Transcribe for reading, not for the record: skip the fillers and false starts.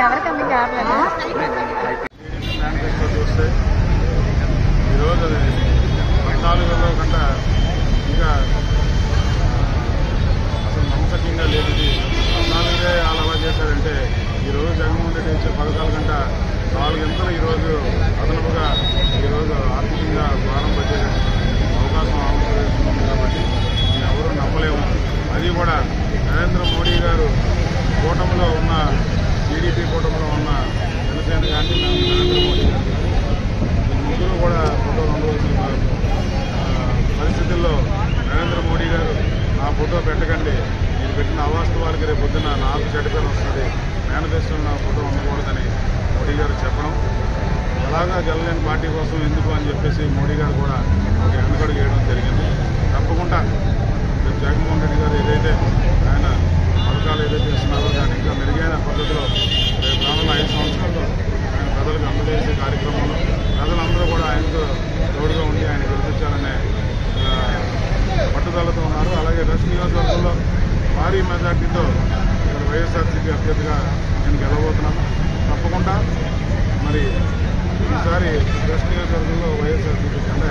ఎవరికన్నా కావట్లేదా చూస్తే ఈరోజు 14లో కంటే ఇంకా అసలు నమ్మకంగా లేదు. 14 అలా చేశారంటే ఈరోజు జగన్మోహన్ రెడ్డి వచ్చే పథకాల కంటే 4 గంటలు ఈరోజు అదనపుగా ఈరోజు ఆర్థికంగా భారం పడే అవకాశం ఆంధ్రప్రదేశ్ కాబట్టి మేము ఎవరూ నమ్మలేము. అది కూడా నరేంద్ర మోడీ గారు కూటమిలో ఉన్న టీడీపీ కూటమిలో ఉన్న జనసేన కానీ నరేంద్ర మోడీ గారు ముగ్గురు కూడా ఫోటోలు ఉండవలసిన పరిస్థితుల్లో నరేంద్ర మోడీ గారు నా ఫోటో పెట్టకండి, మీరు పెట్టిన అవాస్తవాలకి రేపు పొద్దున నాకు చెడ్డ పేరు వస్తుంది, మేనిఫెస్టోలో నా ఫోటో ఉండకూడదని మోడీ గారు చెప్పడం, అలాగా గెలలేని పార్టీ కోసం ఎందుకు అని చెప్పేసి మోడీ గారు కూడా ఒక వెనుకడుగు వేయడం జరిగింది. తప్పకుండా జగన్మోహన్ రెడ్డి గారు ఏదైతే ఆయన పథకాలు ఏదైతే ఇస్తున్నారో దాన్ని ఇంకా మెరుగైన పద్ధతిలో రేపు రానున్న 5 సంవత్సరాల్లో ఆయన ప్రజలకు అందజేసే కార్యక్రమంలో ప్రజలందరూ కూడా ఆయనకు తోడుగా ఉండి ఆయన గెలిపించాలనే పట్టుదలతో ఉన్నారు. అలాగే వెస్ట్ నియోజకవర్గంలో భారీ మెజార్టీతో ఇక్కడ వైఎస్ఆర్సీపీ అభ్యర్థిగా నేను గెలవబోతున్నాను. తప్పకుండా మరి ఈసారి వెస్ట్ నియోజకవర్గంలో వైఎస్ఆర్సీపీ జెండా